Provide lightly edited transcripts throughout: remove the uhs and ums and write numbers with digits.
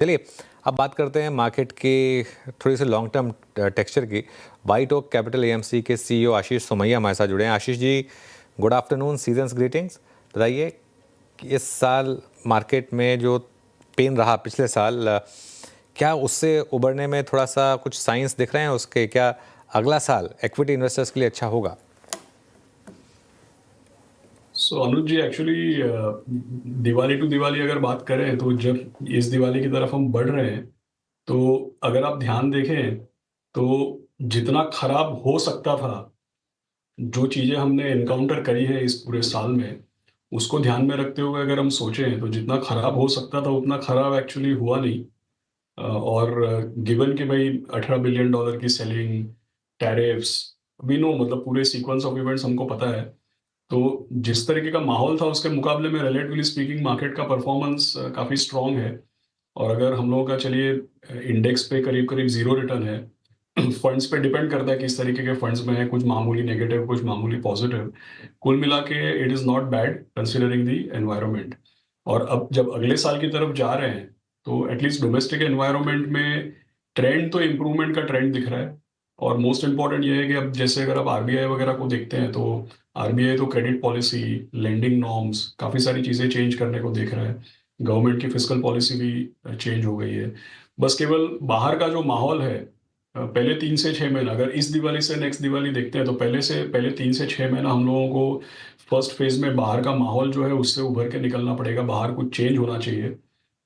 चलिए अब बात करते हैं मार्केट के थोड़ी सी लॉन्ग टर्म टेक्सचर की। वाइट ओक कैपिटल एएमसी के सीईओ आशीष सोमैया हमारे साथ जुड़े हैं। Ashish ji, good afternoon, seasons greetings. बताइए कि इस साल मार्केट में जो पेन रहा पिछले साल, क्या उससे उबरने में थोड़ा सा कुछ साइंस दिख रहे हैं उसके? क्या अगला साल इक्विटी इन्वेस्टर्स के लिए अच्छा होगा? अनुज जी, एक्चुअली दिवाली टू दिवाली अगर बात करें तो जब इस दिवाली की तरफ हम बढ़ रहे हैं तो अगर आप ध्यान देखें तो जितना खराब हो सकता था, जो चीज़ें हमने इनकाउंटर करी है इस पूरे साल में, उसको ध्यान में रखते हुए अगर हम सोचें तो जितना खराब हो सकता था उतना खराब एक्चुअली हुआ नहीं। और गिवन कि भाई $18 बिलियन की सेलिंग, टैरिफ्स, वी नो, मतलब पूरे सीक्वेंस ऑफ इवेंट्स हमको पता है। तो जिस तरीके का माहौल था उसके मुकाबले में रिलेटिवली स्पीकिंग मार्केट का परफॉर्मेंस काफ़ी स्ट्रांग है। और अगर हम लोगों का चलिए इंडेक्स पे करीब करीब जीरो रिटर्न है। फंड्स पे डिपेंड करता है किस तरीके के फंड्स में है, कुछ मामूली नेगेटिव, कुछ मामूली पॉजिटिव। कुल मिला के it is not bad considering the environment. और अब जब अगले साल की तरफ जा रहे हैं तो एटलीस्ट डोमेस्टिक एनवायरनमेंट में ट्रेंड तो इम्प्रूवमेंट का ट्रेंड दिख रहा है। और मोस्ट इंपॉर्टेंट ये है कि अब जैसे अगर आप आरबीआई वगैरह को देखते हैं तो आरबीआई तो क्रेडिट पॉलिसी, लेंडिंग नॉर्म्स, काफ़ी सारी चीज़ें चेंज करने को देख रहा है। गवर्नमेंट की फिस्कल पॉलिसी भी चेंज हो गई है। बस केवल बाहर का जो माहौल है, पहले 3 से 6 महीना, अगर इस दिवाली से नेक्स्ट दिवाली देखते हैं तो पहले 3 से 6 महीना हम लोगों को फर्स्ट फेज में बाहर का माहौल जो है उससे उभर के निकलना पड़ेगा। बाहर कुछ चेंज होना चाहिए।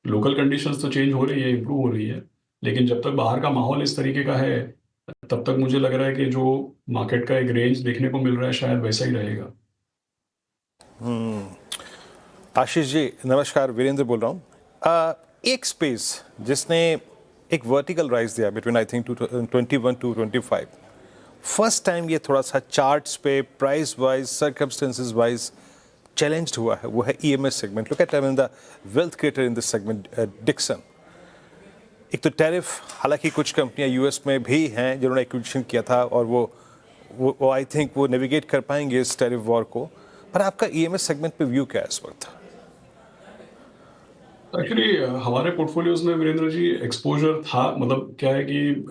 लोकल कंडीशंस तो चेंज हो रही है, इम्प्रूव हो रही है, लेकिन जब तक बाहर का माहौल इस तरीके का है तब तक मुझे लग रहा है कि जो मार्केट का एक रेंज देखने को मिल रहा है शायद वैसा ही रहेगा। आशीष जी नमस्कार, वीरेंद्र बोल रहा हूँ। एक स्पेस जिसने एक वर्टिकल राइज दिया between I think 21 to 25, first time ये थोड़ा सा चार्ट्स पे price wise, circumstances wise challenged हुआ है, वो है EMS segment. Look at the wealth creator in this segment, Dixon. एक तो टैरिफ, हालांकि कुछ कंपनियां यूएस में भी हैं जिन्होंने एक्विजिशन किया था और वो आई थिंक वो नेविगेट कर पाएंगे इस टैरिफ वॉर को। पर आपका ईएमएस सेगमेंट पे व्यू क्या है इस वक्त? एक्चुअली हमारे पोर्टफोलियोज में वीरेंद्र जी एक्सपोजर था, मतलब क्या है कि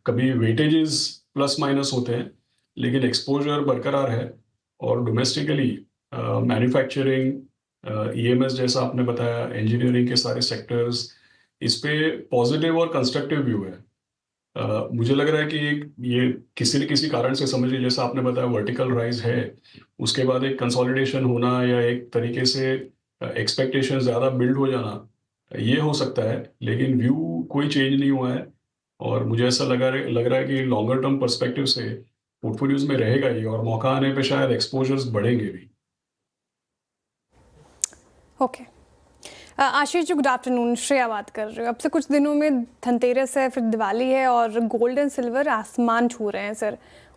कभी वेटेजेस प्लस माइनस होते हैं लेकिन एक्सपोजर बरकरार है। और डोमेस्टिकली मैन्युफैक्चरिंग, ईएमएस जैसा आपने बताया, इंजीनियरिंग के सारे सेक्टर्स, इस पे पॉजिटिव और कंस्ट्रक्टिव व्यू है। मुझे लग रहा है कि ये किसी न किसी कारण से, समझिए जैसा आपने बताया वर्टिकल राइज है, उसके बाद एक कंसोलिडेशन होना या एक तरीके से एक्सपेक्टेशन ज़्यादा बिल्ड हो जाना, ये हो सकता है, लेकिन व्यू कोई चेंज नहीं हुआ है। और मुझे ऐसा लग रहा है कि लॉन्गर टर्म पर्सपेक्टिव से पोर्टफोलियोज में रहेगा ही, और मौका आने पे शायद एक्सपोजर्स बढ़ेंगे भी। ओके आशीष जी, गुड आफ्टरनून। श्रेया बात कर रहे हो। अब से कुछ दिनों में धनतेरस है, फिर दिवाली है और गोल्ड एंड सिल्वर आसमान छू रहे हैं सर।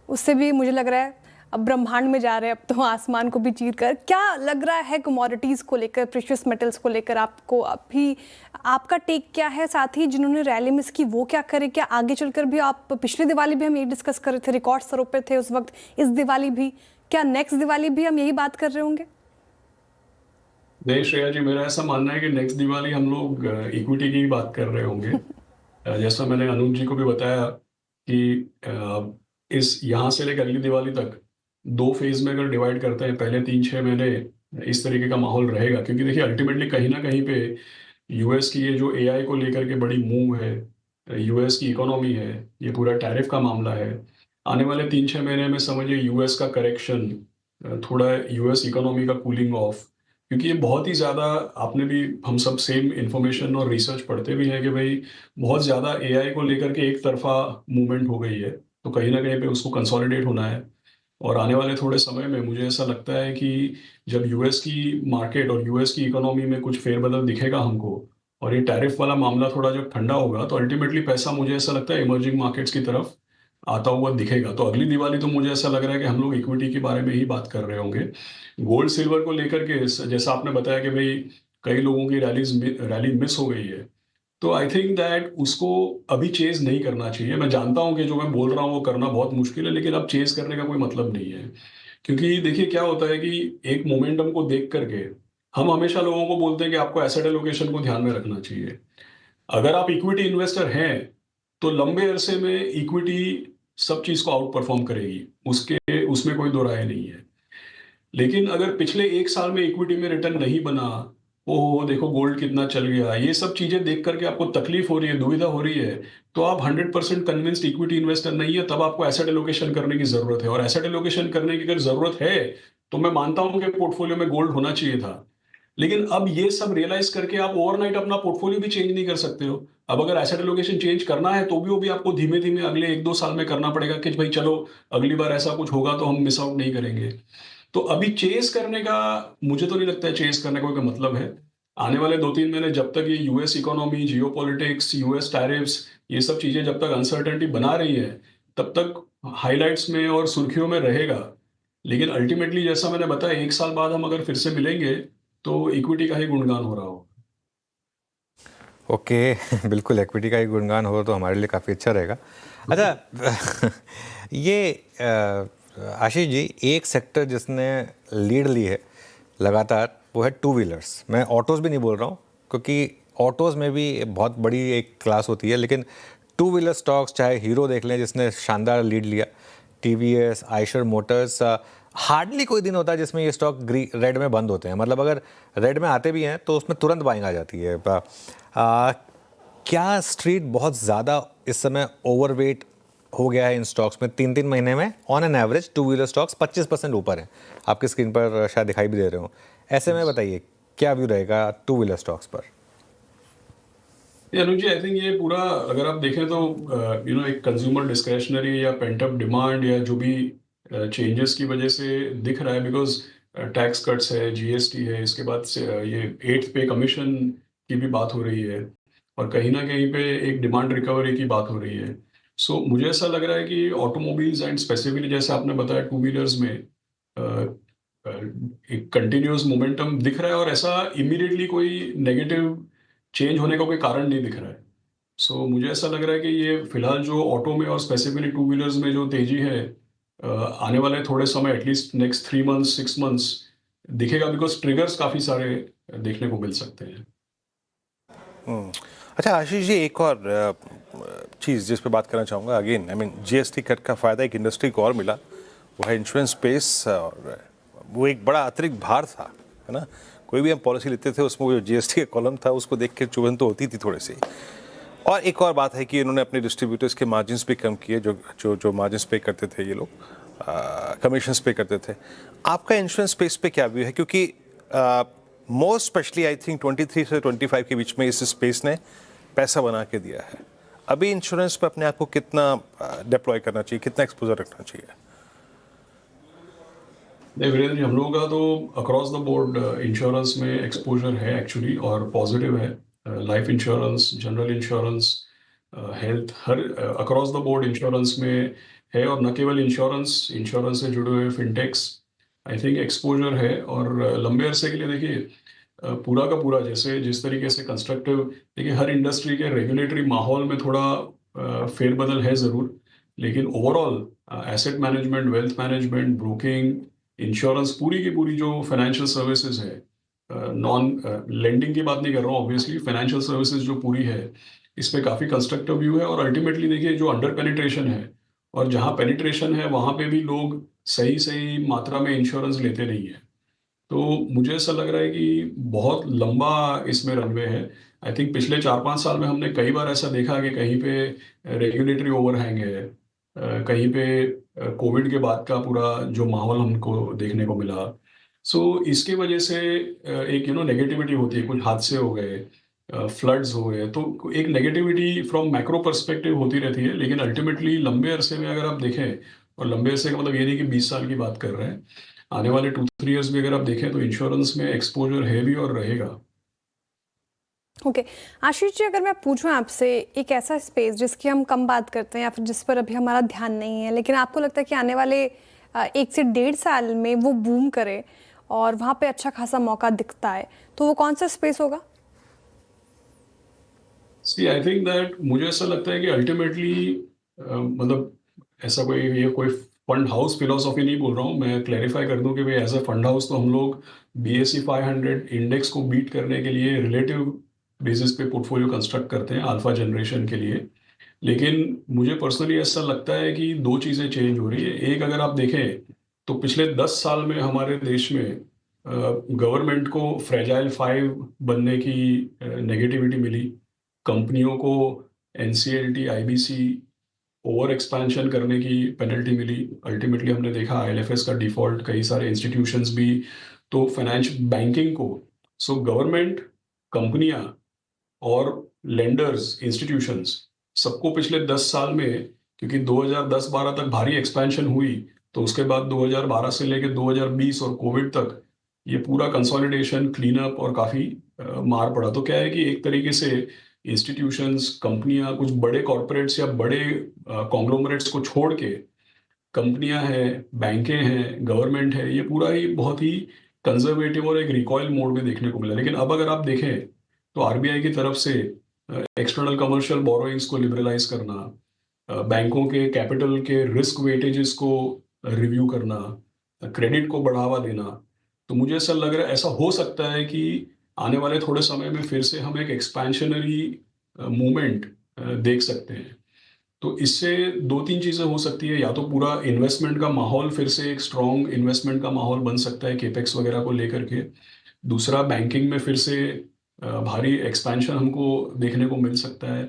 उससे भी मुझे लग रहा है अब ब्रह्मांड में जा रहे हैं, अब तो आसमान को भी चीर कर। क्या लग रहा है कमोडिटीज़ को लेकर, प्रेशियस मेटल्स को लेकर आपको? अभी आपका टेक क्या है? साथ ही जिन्होंने रैली मिस की वो क्या करे? क्या आगे चलकर भी आप, पिछली दिवाली भी हम ये डिस्कस कर रहे थे, रिकॉर्ड स्तरों पर थे उस वक्त, इस दिवाली भी, क्या नेक्स्ट दिवाली भी हम यही बात कर रहे होंगे? नहीं श्रेया जी, मेरा ऐसा मानना है कि नेक्स्ट दिवाली हम लोग इक्विटी की बात कर रहे होंगे। जैसा मैंने अनुज जी को भी बताया कि इस यहाँ से लेकर अगली दिवाली तक 2 फेज में अगर डिवाइड करते हैं, पहले 3-6 महीने इस तरीके का माहौल रहेगा, क्योंकि देखिए अल्टीमेटली कहीं ना कहीं पे यूएस की ये जो एआई को लेकर के बड़ी मूव है, यूएस की इकोनॉमी है, ये पूरा टैरिफ का मामला है, आने वाले 3-6 महीने में समझिए यूएस का करेक्शन, थोड़ा यूएस इकोनॉमी का कूलिंग ऑफ, क्योंकि ये बहुत ही ज़्यादा, आपने भी, हम सब सेम इन्फॉर्मेशन और रिसर्च पढ़ते भी हैं कि भाई बहुत ज़्यादा एआई को लेकर के एक तरफा मूवमेंट हो गई है, तो कहीं ना कहीं पे उसको कंसोलिडेट होना है। और आने वाले थोड़े समय में मुझे ऐसा लगता है कि जब यूएस की मार्केट और यूएस की इकोनॉमी में कुछ फेरबदल दिखेगा हमको, और ये टैरिफ वाला मामला थोड़ा जब ठंडा होगा, तो अल्टीमेटली पैसा मुझे ऐसा लगता है इमर्जिंग मार्केट्स की तरफ आता हुआ दिखेगा। तो अगली दिवाली तो मुझे ऐसा लग रहा है कि हम लोग इक्विटी के बारे में ही बात कर रहे होंगे। गोल्ड सिल्वर को लेकर के जैसा आपने बताया कि भाई कई लोगों की रैली मिस हो गई है, तो आई थिंक दैट उसको अभी चेज नहीं करना चाहिए। मैं जानता हूं कि जो मैं बोल रहा हूं वो करना बहुत मुश्किल है, लेकिन अब चेज करने का कोई मतलब नहीं है। क्योंकि देखिए क्या होता है कि एक मोमेंटम को देख करके हम हमेशा लोगों को बोलते हैं कि आपको एसेट एलोकेशन को ध्यान में रखना चाहिए। अगर आप इक्विटी इन्वेस्टर हैं तो लंबे अरसे में इक्विटी सब चीज़ को आउट परफॉर्म करेगी, उसमें कोई दो राय नहीं है। लेकिन अगर पिछले 1 साल में इक्विटी में रिटर्न नहीं बना, ओहो देखो गोल्ड कितना चल गया, ये सब चीज़ें देख करके आपको तकलीफ हो रही है, दुविधा हो रही है, तो आप 100% कन्विंस्ड इक्विटी इन्वेस्टर नहीं है, तब आपको एसेट एलोकेशन करने की ज़रूरत है। और एसेट एलोकेशन करने की अगर ज़रूरत है, तो मैं मानता हूँ कि पोर्टफोलियो में गोल्ड होना चाहिए था। लेकिन अब ये सब रियलाइज़ करके आप ओवरनाइट अपना पोर्टफोलियो भी चेंज नहीं कर सकते हो। अब अगर एसेट एलोकेशन चेंज करना है, तो भी वो भी आपको धीमे-धीमे अगले 1-2 साल में करना पड़ेगा कि भाई चलो, अगली बार ऐसा कुछ होगा तो हम मिस आउट नहीं करेंगे। तो अभी चेज़ करने का मुझे तो नहीं लगता है चेज़ करने का कोई मतलब है। आने वाले 2-3 महीने जब तक ये US economy, geopolitics, US tariffs, ये सब चीज़ें जब तक अनसर्टेनिटी बना रही है, तब तक हाइलाइट्स में और सुर्खियों में रहेगा। लेकिन अल्टीमेटली जैसा मैंने बताया, 1 साल बाद हम अगर फिर से मिलेंगे, तो इक्विटी का ही गुणगान हो रहा होगा। ओके बिल्कुल इक्विटी का ही गुणगान हो तो हमारे लिए काफ़ी अच्छा रहेगा। अच्छा ये आशीष जी, एक सेक्टर जिसने लीड ली है लगातार वो है टू व्हीलर्स। मैं ऑटोज़ भी नहीं बोल रहा हूँ क्योंकि ऑटोज़ में भी बहुत बड़ी एक क्लास होती है, लेकिन टू व्हीलर स्टॉक्स चाहे हीरो देख लें जिसने शानदार लीड लिया, टीवीएस, आइशर मोटर्स, हार्डली कोई दिन होता है जिसमें ये स्टॉक रेड में बंद होते हैं। मतलब अगर रेड में आते भी हैं तो उसमें तुरंत बाइंग आ जाती है। क्या स्ट्रीट बहुत ज़्यादा इस समय ओवरवेट हो गया है इन स्टॉक्स में? 3-3 महीने में on an average two wheeler stocks 25% ऊपर हैं। आपकी स्क्रीन पर शायद दिखाई भी दे रहे हो। ऐसे में बताइए क्या व्यू रहेगा टू व्हीलर स्टॉक्स पर? अनुज जी, आई थिंक ये पूरा अगर आप देखें तो एक कंज्यूमर डिस्क्रेशनरी या पेंट अप डिमांड या जो भी चेंजेस की वजह से दिख रहा है, बिकॉज टैक्स कट्स है, जीएसटी है, इसके बाद से ये 8th पे कमीशन की भी बात हो रही है, और कहीं ना कहीं पे एक डिमांड रिकवरी की बात हो रही है। सो मुझे ऐसा लग रहा है कि ऑटोमोबाइल्स एंड स्पेसिफिकली जैसे आपने बताया टू व्हीलर्स में एक कंटिन्यूअस मोमेंटम दिख रहा है, और ऐसा इमीडिएटली कोई नेगेटिव चेंज होने का कोई कारण नहीं दिख रहा है। सो मुझे ऐसा लग रहा है कि ये फिलहाल जो ऑटो में और स्पेसिफिकली टू व्हीलर्स में जो तेजी है, आने वाले थोड़े समय एटलीस्ट नेक्स्ट 3 मंथ्स 6 मंथ्स दिखेगा, बिकॉज ट्रिगर्स काफ़ी सारे देखने को मिल सकते हैं। अच्छा आशीष जी, एक और चीज़ जिस पे बात करना चाहूँगा, again I mean GST cut का फ़ायदा एक इंडस्ट्री को और मिला, वो है इंश्योरेंस स्पेस, और वो एक बड़ा अतिरिक्त भार था, है ना। कोई भी हम पॉलिसी लेते थे उसमें वो जो जीएसटी का कॉलम था उसको देख के चुभन तो होती थी थोड़ी सी। और एक और बात है कि इन्होंने अपने डिस्ट्रीब्यूटर्स के मार्जिन्स भी कम किए, जो मार्जिन्स पे करते थे ये लोग, कमीशंस पे करते थे। आपका इंश्योरेंस स्पेस पे क्या व्यू है? क्योंकि मोस्ट स्पेशली आई थिंक 23 से 25 के बीच में इस स्पेस ने पैसा बना के दिया है। अभी इंश्योरेंस पे अपने आप को कितना डिप्लॉय करना चाहिए, कितना एक्सपोजर रखना चाहिए? नहीं वीरेंद्र जी, हम लोगों का तो अक्रॉस द बोर्ड इंश्योरेंस में एक्सपोजर है एक्चुअली, और पॉजिटिव है। Life insurance, general insurance, health, her across the board insurance में है। और न केवल इंश्योरेंस से जुड़े हुए फिनटेक्स, आई थिंक एक्सपोजर है। और लंबे अरसे के लिए देखिए, पूरा का पूरा जैसे जिस तरीके से कंस्ट्रक्टिव, देखिए हर इंडस्ट्री के रेगुलेटरी माहौल में थोड़ा फेरबदल है ज़रूर, लेकिन overall asset management, wealth management, broking, insurance, पूरी की पूरी जो फाइनेंशियल सर्विसेज है, नॉन लेंडिंग की बात नहीं कर रहा हूँ, ऑब्वियसली फाइनेंशियल सर्विसेज जो पूरी है, इस पे काफ़ी कंस्ट्रक्टिव व्यू है। और अल्टीमेटली देखिए, जो अंडर पेनिट्रेशन है और जहाँ पेनिट्रेशन है वहाँ पे भी लोग सही सही मात्रा में इंश्योरेंस लेते नहीं है। तो मुझे ऐसा लग रहा है कि बहुत लंबा इसमें रनवे है। आई थिंक पिछले 4-5 साल में हमने कई बार ऐसा देखा कि कहीं पे रेगुलेटरी ओवरहैंग है, कहीं पे कोविड के बाद का पूरा जो माहौल हमको देखने को मिला। सो इसकी वजह से एक नेगेटिविटी होती है, कुछ हादसे हो गए, फ्लड्स हो गए, तो एक नेगेटिविटी फ्रॉम मैक्रो पर्सपेक्टिव होती रहती है। लेकिन अल्टीमेटली लंबे अरसे में अगर आप देखें, और लंबे अरसे का मतलब ये नहीं कि 20 साल की बात कर रहे हैं, आने वाले 2-3 ईयर्स भी अगर आप देखें तो इंश्योरेंस में एक्सपोजर है भी और रहेगा। ओके आशीष जी, अगर मैं पूछूं आपसे, एक ऐसा स्पेस जिसकी हम कम बात करते हैं या फिर जिस पर अभी हमारा ध्यान नहीं है, लेकिन आपको लगता है कि आने वाले 1 से 1.5 साल में वो बूम करे और वहाँ पे अच्छा खासा मौका दिखता है, तो वो कौन सा स्पेस होगा? सी आई थिंक दैट, मुझे ऐसा लगता है कि अल्टीमेटली मतलब ऐसा कोई फंड हाउस फिलोसॉफी नहीं बोल रहा हूँ, मैं क्लैरिफाई कर दूं कि भाई एज अ फंड हाउस तो हम लोग BSE 500 इंडेक्स को बीट करने के लिए रिलेटिव बेसिस पे पोर्टफोलियो कंस्ट्रक्ट करते हैं अल्फा जनरेशन के लिए। लेकिन मुझे पर्सनली ऐसा लगता है कि दो चीज़ें चेंज हो रही है। एक, अगर आप देखें तो पिछले 10 साल में हमारे देश में गवर्नमेंट को फ्रेजाइल 5 बनने की नेगेटिविटी मिली, कंपनियों को एनसीएलटी आईबीसी ओवर एक्सपेंशन करने की पेनल्टी मिली। अल्टीमेटली हमने देखा आईएलएफएस का डिफॉल्ट, कई सारे इंस्टीट्यूशंस भी। तो फाइनेंस बैंकिंग को, सो गवर्नमेंट, कंपनियां और लेंडर्स, इंस्टीट्यूशंस, सबको पिछले 10 साल में, क्योंकि 2010-12 तक भारी एक्सपेंशन हुई, तो उसके बाद 2012 से लेकर 2020 और कोविड तक ये पूरा कंसोलिडेशन, क्लीन अप और काफ़ी मार पड़ा। तो क्या है कि एक तरीके से इंस्टीट्यूशंस, कंपनियां, कुछ बड़े कॉरपोरेट्स या बड़े कॉन्ग्लोमरेट्स को छोड़ के कंपनियां हैं, बैंकें हैं, गवर्नमेंट है, ये पूरा ही बहुत ही कंजर्वेटिव और एक रिकॉइल मोड में देखने को मिला। लेकिन अब अगर आप देखें तो आरबीआई की तरफ से एक्सटर्नल कमर्शियल बोरोइंग्स को लिबरलाइज करना, बैंकों के कैपिटल के रिस्क वेटेजेस को रिव्यू करना, क्रेडिट को बढ़ावा देना, तो मुझे ऐसा लग रहा है, ऐसा हो सकता है कि आने वाले थोड़े समय में फिर से हम एक एक्सपेंशनरी मूवमेंट देख सकते हैं। तो इससे दो तीन चीज़ें हो सकती है। या तो पूरा इन्वेस्टमेंट का माहौल फिर से एक स्ट्रॉन्ग इन्वेस्टमेंट का माहौल बन सकता है केपेक्स वगैरह को लेकर के। दूसरा, बैंकिंग में फिर से भारी एक्सपेंशन हमको देखने को मिल सकता है।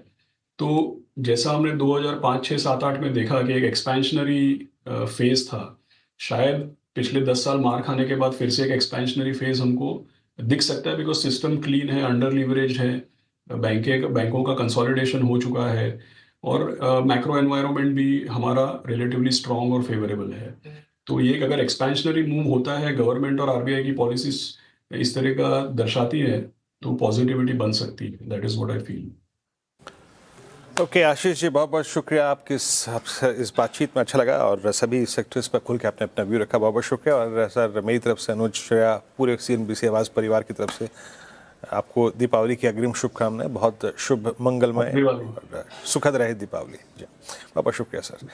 तो जैसा हमने 2005, 6, 7, 8 में देखा कि एक एक्सपेंशनरी फेज था, शायद पिछले 10 साल मार खाने के बाद फिर से एक एक्सपेंशनरी फेज हमको दिख सकता है, बिकॉज सिस्टम क्लीन है, अंडर लीवरेज है, बैंकों का कंसोलिडेशन हो चुका है, और मैक्रो एनवायरनमेंट भी हमारा रिलेटिवली स्ट्रॉन्ग और फेवरेबल है। तो ये अगर एक्सपेंशनरी मूव होता है, गवर्नमेंट और आरबीआई की पॉलिसीज इस तरह का दर्शाती है, तो पॉजिटिविटी बन सकती है। That is what I feel. Okay Ashish ji, बहुत बहुत शुक्रिया आपकी इस बातचीत में, अच्छा लगा, और सभी सेक्टर्स पर खुल के आपने अपना व्यू रखा, बहुत बहुत शुक्रिया। और सर, मेरी तरफ से, अनुज, श्रेया, पूरे सीएनबीसी आवाज़ परिवार की तरफ से आपको दीपावली की अग्रिम शुभकामनाएं। बहुत शुभ, मंगलमय, सुखद रहे दीपावली जी। बहुत बहुत शुक्रिया सर।